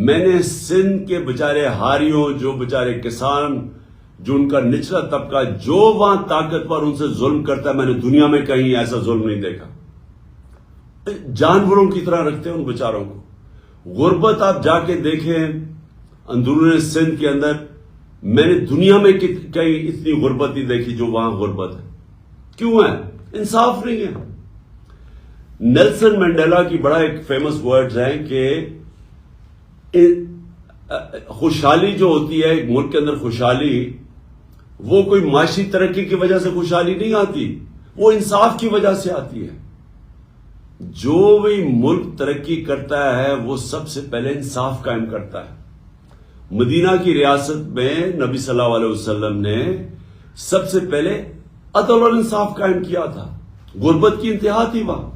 میں نے سندھ کے بیچارے ہاریوں، جو بیچارے کسان، جو ان کا نچلا طبقہ، جو وہاں طاقتور ان سے ظلم کرتا ہے، میں نے دنیا میں کہیں ایسا ظلم نہیں دیکھا. جانوروں کی طرح رکھتے ہیں ان بیچاروں کو. غربت آپ جا کے دیکھیں اندرون سندھ کے اندر، میں نے دنیا میں کہیں اتنی غربت نہیں دیکھی جو وہاں غربت ہے. کیوں ہے؟ انصاف نہیں ہے. نیلسن منڈیلا کی بڑا ایک فیمس ورڈز ہیں کہ خوشحالی جو ہوتی ہے ایک ملک کے اندر، خوشحالی وہ کوئی معاشی ترقی کی وجہ سے خوشحالی نہیں آتی، وہ انصاف کی وجہ سے آتی ہے. جو بھی ملک ترقی کرتا ہے وہ سب سے پہلے انصاف قائم کرتا ہے. مدینہ کی ریاست میں نبی صلی اللہ علیہ وسلم نے سب سے پہلے عدل اور انصاف قائم کیا تھا. غربت کی انتہا تھی وہاں.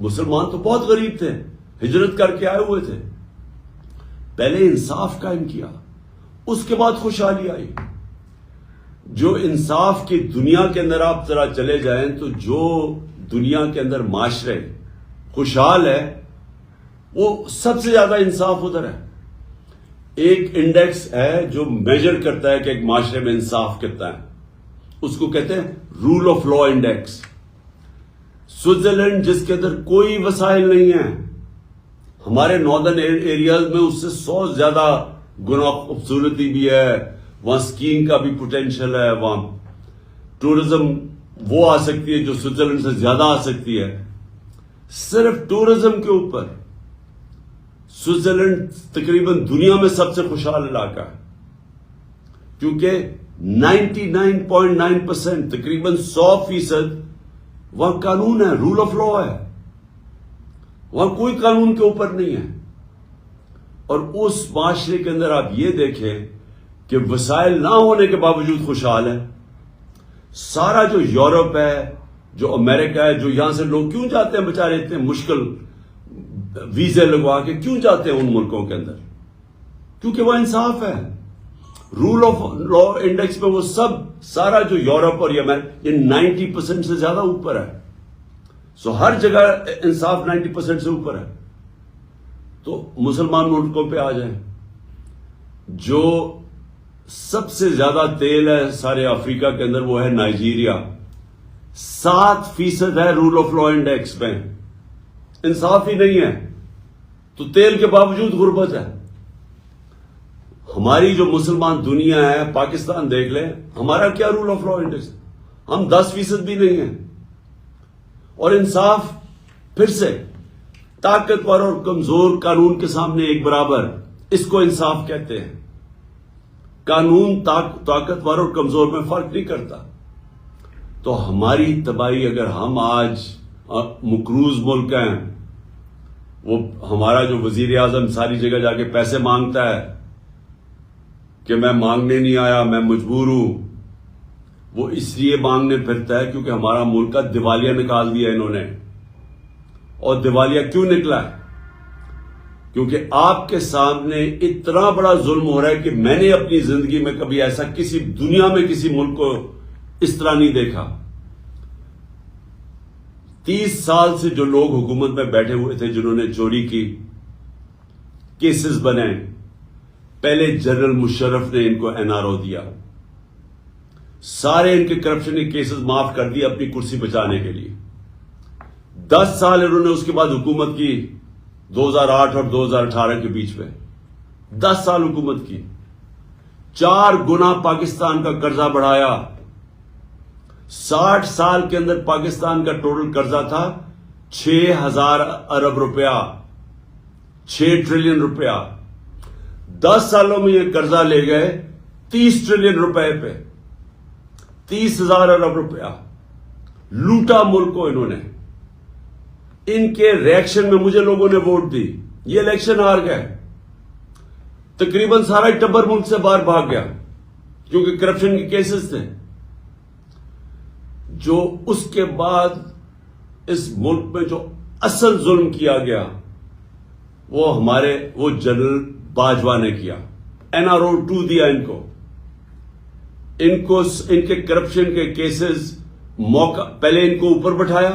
مسلمان تو بہت غریب تھے, ہجرت کر کے آئے ہوئے تھے. پہلے انصاف قائم کیا, اس کے بعد خوشحالی آئی. جو انصاف کی دنیا کے اندر آپ ذرا چلے جائیں تو جو دنیا کے اندر معاشرے خوشحال ہے وہ سب سے زیادہ انصاف ادھر ہے. ایک انڈیکس ہے جو میجر کرتا ہے کہ ایک معاشرے میں انصاف کتنا ہے, اس کو کہتے ہیں rule of law index. Switzerland جس کے اندر کوئی وسائل نہیں ہیں, ہمارے ناردرن ایریاز میں اس سے 100 زیادہ گنا خوبصورتی بھی ہے, وہاں سکینگ کا بھی پوٹینشل ہے, وہاں ٹورزم وہ آ سکتی ہے جو سوئٹزرلینڈ سے زیادہ آ سکتی ہے. صرف ٹورزم کے اوپر سوئٹزرلینڈ تقریباً دنیا میں سب سے خوشحال علاقہ ہے, کیونکہ 99.9% تقریباً 100% وہاں قانون ہے, رول آف لا ہے, وہاں کوئی قانون کے اوپر نہیں ہے. اور اس معاشرے کے اندر آپ یہ دیکھیں کہ وسائل نہ ہونے کے باوجود خوشحال ہے. سارا جو یورپ ہے, جو امریکہ ہے, جو یہاں سے لوگ کیوں جاتے ہیں بیچارے اتنے مشکل ویزے لگوا کے کیوں جاتے ہیں ان ملکوں کے اندر؟ کیونکہ وہ انصاف ہے. رول آف لا انڈیکس میں وہ سب سارا جو یورپ اور یہ 90% سے زیادہ اوپر ہے. سو ہر جگہ انصاف 90% سے اوپر ہے. تو مسلمان ملکوں پہ آ جائیں, جو سب سے زیادہ تیل ہے سارے افریقہ کے اندر وہ ہے نائجیریا, 7% ہے رول آف لا انڈیکس میں. انصاف ہی نہیں ہے تو تیل کے باوجود غربت ہے. ہماری جو مسلمان دنیا ہے, پاکستان دیکھ لیں, ہمارا کیا رول آف لا انڈیکس, ہم 10% بھی نہیں ہیں. اور انصاف پھر سے طاقتور اور کمزور قانون کے سامنے ایک برابر, اس کو انصاف کہتے ہیں. قانون طاقتور اور کمزور میں فرق نہیں کرتا. تو ہماری تباہی, اگر ہم آج مقروض ملک ہیں, وہ ہمارا جو وزیر اعظم ساری جگہ جا کے پیسے مانگتا ہے کہ میں مانگنے نہیں آیا, میں مجبور ہوں, وہ اس لیے مانگنے پھرتا ہے کیونکہ ہمارا ملک کا دیوالیہ نکال دیا انہوں نے. اور دیوالیہ کیوں نکلا ہے؟ کیونکہ آپ کے سامنے اتنا بڑا ظلم ہو رہا ہے کہ میں نے اپنی زندگی میں کبھی ایسا کسی دنیا میں کسی ملک کو اس طرح نہیں دیکھا. 30 سال سے جو لوگ حکومت میں بیٹھے ہوئے تھے, جنہوں نے چوری کی, کیسز بنے, پہلے جنرل مشرف نے ان کو NRO دیا, سارے ان کے کرپشن کے کیسز معاف کر دیے اپنی کرسی بچانے کے لیے. 10 سال انہوں نے اس کے بعد حکومت کی, 2008 اور 2018 کے بیچ میں 10 سال حکومت کی. 4 گنا پاکستان کا قرضہ بڑھایا. 60 سال کے اندر پاکستان کا ٹوٹل قرضہ تھا 6,000 ارب روپیہ, 6 ٹریلین روپیہ. 10 سالوں میں یہ قرضہ لے گئے 30 ٹریلین روپے پہ, 30,000 ارب روپیہ لوٹا ملک کو انہوں نے. ان کے ریئیکشن میں مجھے لوگوں نے ووٹ دی, یہ الیکشن ہار گئے, تقریباً سارا ٹبر ملک سے باہر بھاگ گیا کیونکہ کرپشن کے کیسز تھے. جو اس کے بعد اس ملک میں جو اصل ظلم کیا گیا وہ جنرل باجوہ نے کیا. NRO 2 دیا ان کو ان کے کرپشن کے کیسز موقع, پہلے ان کو اوپر بٹھایا,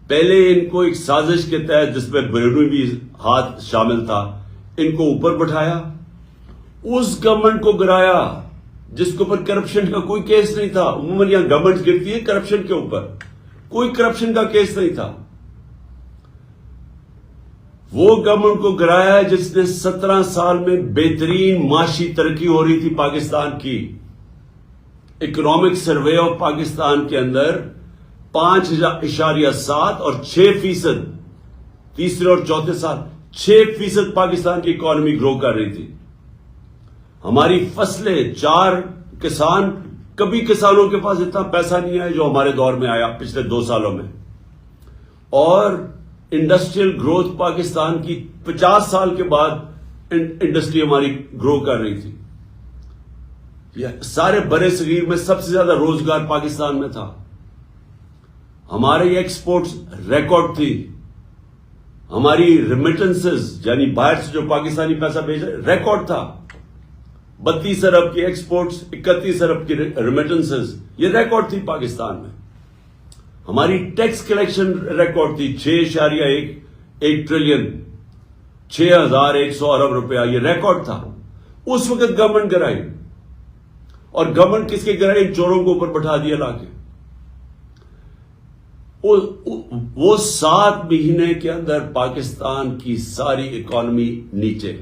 پہلے ان کو ایک سازش کے تحت جس میں بیرونی بھی ہاتھ شامل تھا, ان کو اوپر بٹھایا, اس گورنمنٹ کو گرایا جس کے اوپر کرپشن کا کوئی کیس نہیں تھا. عموماً یہاں گورنمنٹ گرتی ہے کرپشن کے اوپر, کوئی کرپشن کا کیس نہیں تھا. وہ گورنمنٹ کو گرایا ہے جس نے 17 سال میں بہترین معاشی ترقی ہو رہی تھی پاکستان کی. اکنامک سروے آف پاکستان کے اندر 5.7 اور 6%, تیسرے اور چوتھے سال 6% پاکستان کی اکانومی گرو کر رہی تھی. ہماری فصلیں, 4 کسان, کبھی کسانوں کے پاس اتنا پیسہ نہیں آیا جو ہمارے دور میں آیا پچھلے 2 سالوں میں. اور انڈسٹریل گروتھ پاکستان کی 50 سال کے بعد انڈسٹری ہماری گرو کر رہی تھی. سارے برے صغیر میں سب سے زیادہ روزگار پاکستان میں تھا. ہماری ایکسپورٹس ریکارڈ تھی، ہماری ریمیٹنسز یعنی باہر سے جو پاکستانی پیسہ بھیج رہے ریکارڈ تھا، 32 ارب کی ایکسپورٹس، 31 ارب کی ریمیٹنسز، یہ ریکارڈ تھی پاکستان میں. ہماری ٹیکس کلیکشن ریکارڈ تھی 6.1 ٹریلین، 6100 ارب روپیہ، یہ ریکارڈ تھا. اس وقت گورنمنٹ گرائی، اور گورنمنٹ کس کے گرائی؟ چوروں کو اوپر بٹھا دیا لا کے. وہ 7 مہینے کے اندر پاکستان کی ساری اکانومی نیچے،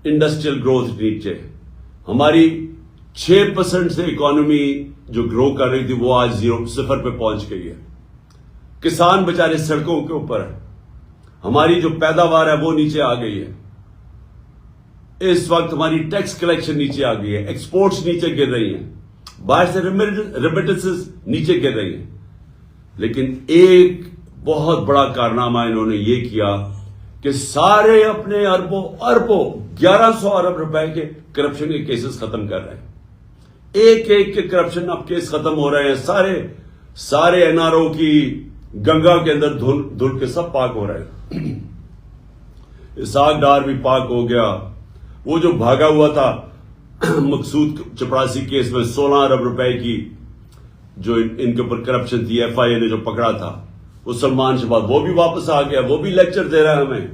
انڈسٹریل گروتھ نیچے. ہماری 6% سے اکانومی جو گرو کر رہی تھی وہ آج 0 پہ پہنچ گئی ہے. کسان بچارے سڑکوں کے اوپر ہے، ہماری جو پیداوار ہے وہ نیچے آ گئی ہے. اس وقت ہماری ٹیکس کلیکشن نیچے آ گئی ہے، ایکسپورٹس نیچے گر رہی ہیں، باہر سے ریمیٹنسز نیچے گر رہی ہیں. لیکن ایک بہت بڑا کارنامہ انہوں نے یہ کیا کہ سارے اپنے اربوں 1100 ارب روپے کے کرپشن کے کیسز ختم کر رہے ہیں. ایک ایک کے کرپشن اب کیس ختم ہو رہے ہیں. سارے این آر او کی گنگا کے اندر دھل کے سب پاک ہو رہے ہیں. اسحاق ڈار بھی پاک ہو گیا. وہ جو بھاگا ہوا تھا مقصود چپراسی کیس میں 16 ارب روپے کی جو ان کے اوپر کرپشن تھی، ایف آئی اے نے جو پکڑا تھا، وہ سلمان شہباز وہ بھی واپس آ گیا، وہ بھی لیکچر دے رہا ہے ہمیں.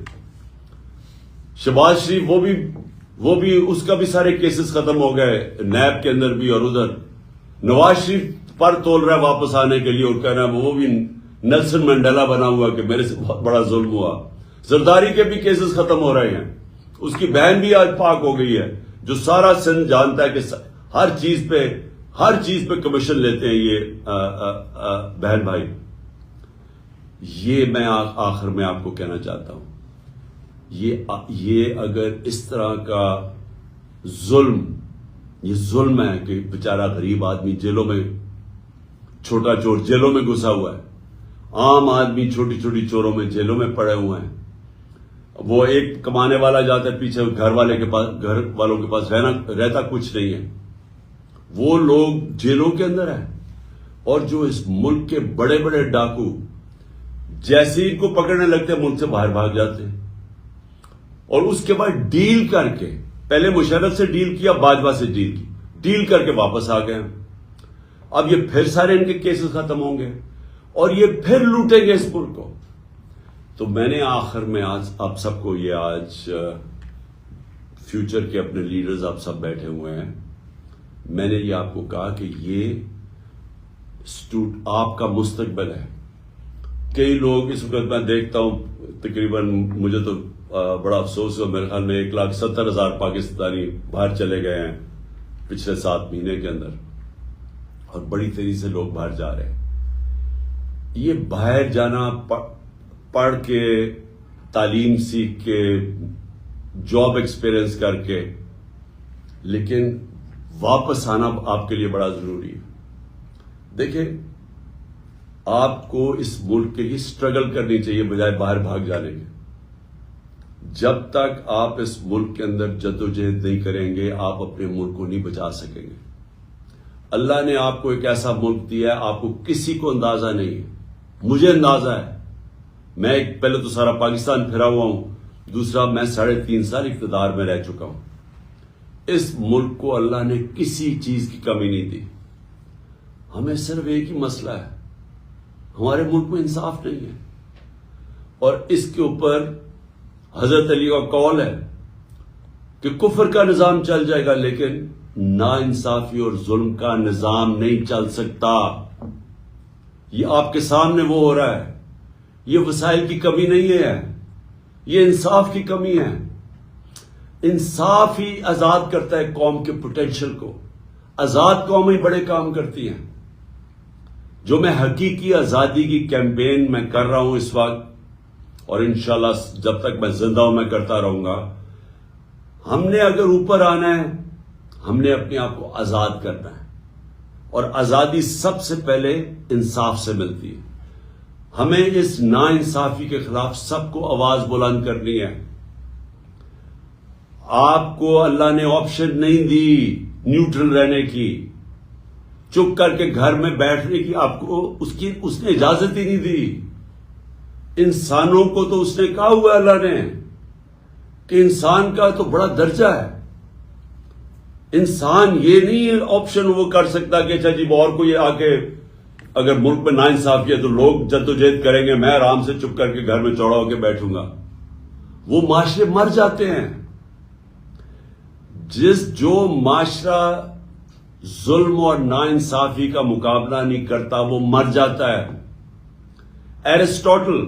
شہباز شریف وہ بھی اس کا بھی سارے کیسز ختم ہو گئے، نیب کے اندر بھی. اور ادھر نواز شریف پر تول رہا ہے واپس آنے کے لیے اور کہہ رہا ہے وہ بھی نیلسن منڈیلا بنا ہوا کہ میرے سے بہت بڑا ظلم ہوا. زرداری کے بھی کیسز ختم ہو رہے ہیں. اس کی بہن بھی آج پاک ہو گئی ہے، جو سارا سندھ جانتا ہے کہ ہر چیز پہ کمیشن لیتے ہیں یہ بہن بھائی. یہ میں آخر میں آپ کو کہنا چاہتا ہوں، یہ اگر اس طرح کا یہ ظلم ہے کہ بیچارہ غریب آدمی جیلوں میں، چھوٹا چور جیلوں میں گھسا ہوا ہے، عام آدمی چھوٹی چھوٹی چوروں میں جیلوں میں پڑے ہوئے ہیں. وہ ایک کمانے والا جاتا ہے پیچھے گھر والوں کے پاس رہتا کچھ نہیں ہے. وہ لوگ جیلوں کے اندر ہیں. اور جو اس ملک کے بڑے بڑے ڈاکو جیسے ہی ان کو پکڑنے لگتے ہیں ملک سے باہر بھاگ جاتے ہیں. اور اس کے بعد ڈیل کر کے، پہلے مشرف سے ڈیل کیا، باجوہ سے ڈیل کر کے واپس آ گئے. اب یہ پھر سارے ان کے کیسز ختم ہوں گے اور یہ پھر لوٹیں گے اس ملک کو. تو میں نے آخر میں آج آپ سب کو آج فیوچر کے اپنے لیڈرز آپ سب بیٹھے ہوئے ہیں، میں نے یہ آپ کو کہا کہ یہ آپ کا مستقبل ہے. کئی لوگ اس وقت میں دیکھتا ہوں، تقریباً مجھے تو بڑا افسوس ہوا، میرے خیال میں 1,70,000 پاکستانی باہر چلے گئے ہیں پچھلے 7 مہینے کے اندر، اور بڑی تیزی سے لوگ باہر جا رہے ہیں. یہ باہر جانا، پڑھ کے، تعلیم سیکھ کے، جاب ایکسپیرئنس کر کے، لیکن واپس آنا آپ کے لیے بڑا ضروری ہے. دیکھیں، آپ کو اس ملک کے لیے اسٹرگل کرنی چاہیے بجائے باہر بھاگ جانے کے. جب تک آپ اس ملک کے اندر جدوجہد نہیں کریں گے آپ اپنے ملک کو نہیں بچا سکیں گے. اللہ نے آپ کو ایک ایسا ملک دیا ہے، آپ کو کسی کو اندازہ نہیں ہے. مجھے اندازہ ہے، میں پہلے تو سارا پاکستان پھرا ہوا ہوں، دوسرا میں 3.5 سال اقتدار میں رہ چکا ہوں. اس ملک کو اللہ نے کسی چیز کی کمی نہیں دی. ہمیں صرف ایک ہی مسئلہ ہے، ہمارے ملک میں انصاف نہیں ہے. اور اس کے اوپر حضرت علی کا قول ہے کہ کفر کا نظام چل جائے گا لیکن نا انصافی اور ظلم کا نظام نہیں چل سکتا. یہ آپ کے سامنے وہ ہو رہا ہے. یہ وسائل کی کمی نہیں ہے، یہ انصاف کی کمی ہے. انصاف ہی آزاد کرتا ہے قوم کے پوٹینشل کو. آزاد قومیں بڑے کام کرتی ہیں. جو میں حقیقی آزادی کی کیمپین میں کر رہا ہوں اس وقت، اور انشاءاللہ جب تک میں زندہ ہوں میں کرتا رہوں گا. ہم نے اگر اوپر آنا ہے، ہم نے اپنے آپ کو آزاد کرنا ہے. اور آزادی سب سے پہلے انصاف سے ملتی ہے. ہمیں اس نا انصافی کے خلاف سب کو آواز بلند کرنی ہے. آپ کو اللہ نے آپشن نہیں دی نیوٹرل رہنے کی. چپ کر کے گھر میں بیٹھنے کی آپ کو اس نے اجازت ہی نہیں دی. انسانوں کو تو اس نے کہا ہوا ہے اللہ نے کہ انسان کا تو بڑا درجہ ہے. انسان یہ نہیں آپشن وہ کر سکتا کہ اچھا جی اور کوئی آ کے اگر ملک میں ناانصافی ہے تو لوگ جدوجہد کریں گے، میں آرام سے چپ کر کے گھر میں چوڑا ہو کے بیٹھوں گا. وہ معاشرے مر جاتے ہیں. جو معاشرہ ظلم اور ناانصافی کا مقابلہ نہیں کرتا وہ مر جاتا ہے. ایرسٹوٹل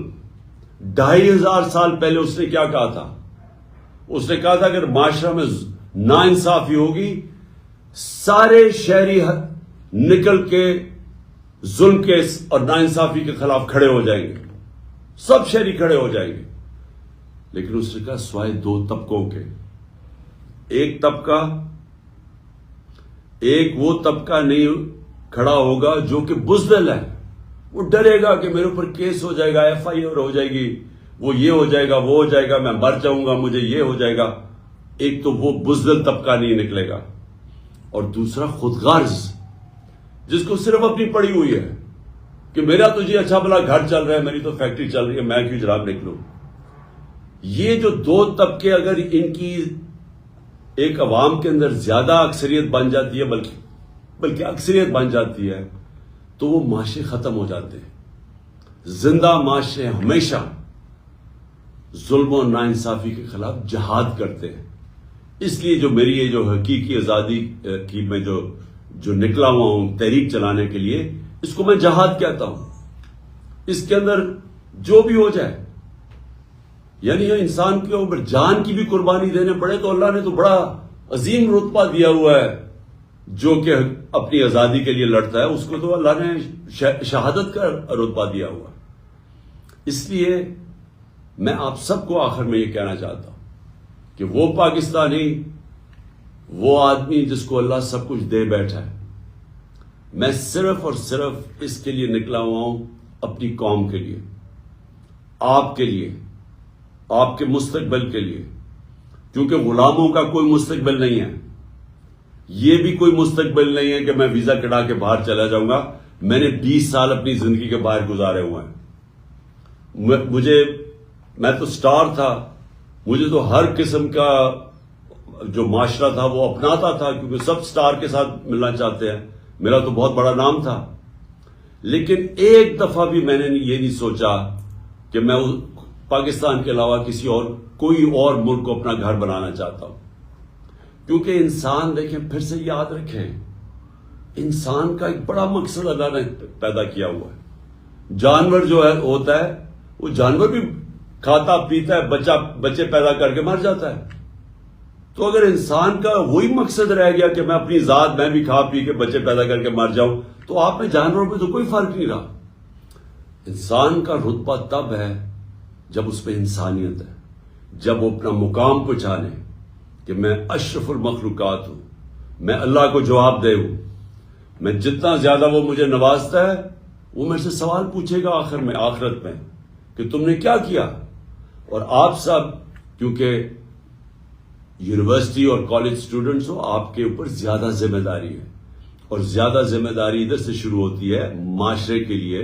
2500 سال پہلے اس نے کیا کہا تھا؟ اس نے کہا تھا اگر معاشرہ میں ناانصافی ہوگی سارے شہری نکل کے ظلم کے اور ناانصافی کے خلاف کھڑے ہو جائیں گے، سب شہری کھڑے ہو جائیں گے. لیکن اس نے کہا سوائے 2 طبقوں کے. ایک وہ طبقہ نہیں کھڑا ہوگا جو کہ بزدل ہے، وہ ڈرے گا کہ میرے اوپر کیس ہو جائے گا، FIR ہو جائے گی، وہ یہ ہو جائے گا، وہ ہو جائے گا، میں مر جاؤں گا، مجھے یہ ہو جائے گا. ایک تو وہ بزدل طبقہ نہیں نکلے گا، اور دوسرا خود غرض جس کو صرف اپنی پڑی ہوئی ہے کہ میرا تو جی اچھا بھلا گھر چل رہا ہے، میری تو فیکٹری چل رہی ہے، میں کیوں جناب نکلوں. یہ جو 2 طبقے اگر ان کی ایک عوام کے اندر زیادہ اکثریت بن جاتی ہے، بلکہ اکثریت بن جاتی ہے، تو وہ معاشرے ختم ہو جاتے ہیں. زندہ معاشرے ہمیشہ ظلم و ناانصافی کے خلاف جہاد کرتے ہیں. اس لیے جو میری یہ جو حقیقی آزادی کی میں جو نکلا ہوا ہوں تحریک چلانے کے لیے، اس کو میں جہاد کہتا ہوں. اس کے اندر جو بھی ہو جائے، یعنی انسان کے اوپر جان کی بھی قربانی دینے پڑے تو اللہ نے تو بڑا عظیم رتبہ دیا ہوا ہے. جو کہ اپنی آزادی کے لیے لڑتا ہے اس کو تو اللہ نے شہادت کا رتبہ دیا ہوا. اس لیے میں آپ سب کو آخر میں یہ کہنا چاہتا ہوں کہ وہ پاکستانی، وہ آدمی جس کو اللہ سب کچھ دے بیٹھا ہے، میں صرف اور صرف اس کے لیے نکلا ہوا ہوں اپنی قوم کے لیے، آپ کے لیے، آپ کے مستقبل کے لیے. کیونکہ غلاموں کا کوئی مستقبل نہیں ہے. یہ بھی کوئی مستقبل نہیں ہے کہ میں ویزا کٹا کے باہر چلا جاؤں گا. میں نے 20 سال اپنی زندگی کے باہر گزارے ہوئے ہیں. میں تو سٹار تھا، مجھے تو ہر قسم کا جو معاشرہ تھا وہ اپناتا تھا، کیونکہ سب سٹار کے ساتھ ملنا چاہتے ہیں. میرا تو بہت بڑا نام تھا. لیکن ایک دفعہ بھی میں نے یہ نہیں سوچا کہ میں پاکستان کے علاوہ کوئی اور ملک کو اپنا گھر بنانا چاہتا ہوں. کیونکہ انسان دیکھیں، پھر سے یاد رکھیں، انسان کا ایک بڑا مقصد اللہ نے پیدا کیا ہوا ہے. جانور جو ہے ہوتا ہے، وہ جانور بھی کھاتا پیتا ہے، بچے پیدا کر کے مر جاتا ہے. تو اگر انسان کا وہی مقصد رہ گیا کہ میں اپنی ذات میں بھی کھا پی کے بچے پیدا کر کے مر جاؤں، تو آپ میں جانوروں میں تو کوئی فرق نہیں رہا. انسان کا رتبہ تب ہے جب اس پہ انسانیت ہے، جب وہ اپنا مقام کو جانے کہ میں اشرف المخلوقات ہوں، میں اللہ کو جواب دے ہوں. میں جتنا زیادہ وہ مجھے نوازتا ہے، وہ میرے سے سوال پوچھے گا آخرت میں کہ تم نے کیا کیا. اور آپ سب کیونکہ یونیورسٹی اور کالج سٹوڈنٹس ہو، آپ کے اوپر زیادہ ذمہ داری ہے. اور زیادہ ذمہ داری ادھر سے شروع ہوتی ہے معاشرے کے لیے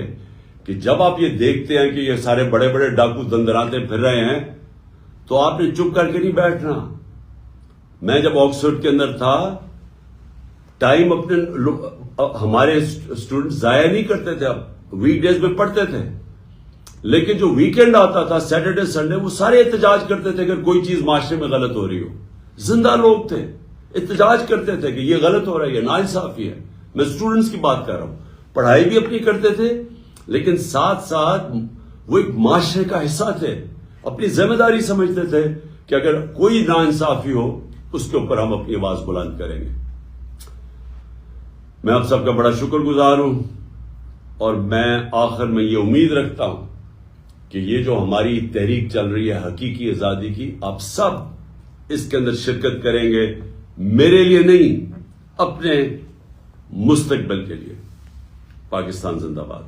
کہ جب آپ یہ دیکھتے ہیں کہ یہ سارے بڑے بڑے ڈاکو دندراتے پھر رہے ہیں تو آپ نے چپ کر کے نہیں بیٹھنا. میں جب آکسفورڈ کے اندر تھا، ٹائم ہمارے اسٹوڈنٹ ضائع نہیں کرتے تھے. اب ویک ڈیز میں پڑھتے تھے، لیکن جو ویکینڈ آتا تھا سیٹرڈے سنڈے، وہ سارے احتجاج کرتے تھے اگر کوئی چیز معاشرے میں غلط ہو رہی ہو. زندہ لوگ تھے، احتجاج کرتے تھے کہ یہ غلط ہو رہا ہے، یہ ناانصافی ہے. میں اسٹوڈنٹس کی بات کر رہا ہوں. پڑھائی بھی اپنی کرتے تھے، لیکن ساتھ ساتھ وہ ایک معاشرے کا حصہ تھے. اپنی ذمہ داری سمجھتے تھے کہ اگر کوئی ناانصافی ہو اس کے اوپر ہم اپنی آواز بلند کریں گے. میں آپ سب کا بڑا شکر گزار ہوں، اور میں آخر میں یہ امید رکھتا ہوں کہ یہ جو ہماری تحریک چل رہی ہے حقیقی آزادی کی، آپ سب اس کے اندر شرکت کریں گے، میرے لیے نہیں، اپنے مستقبل کے لیے. پاکستان زندہ باد.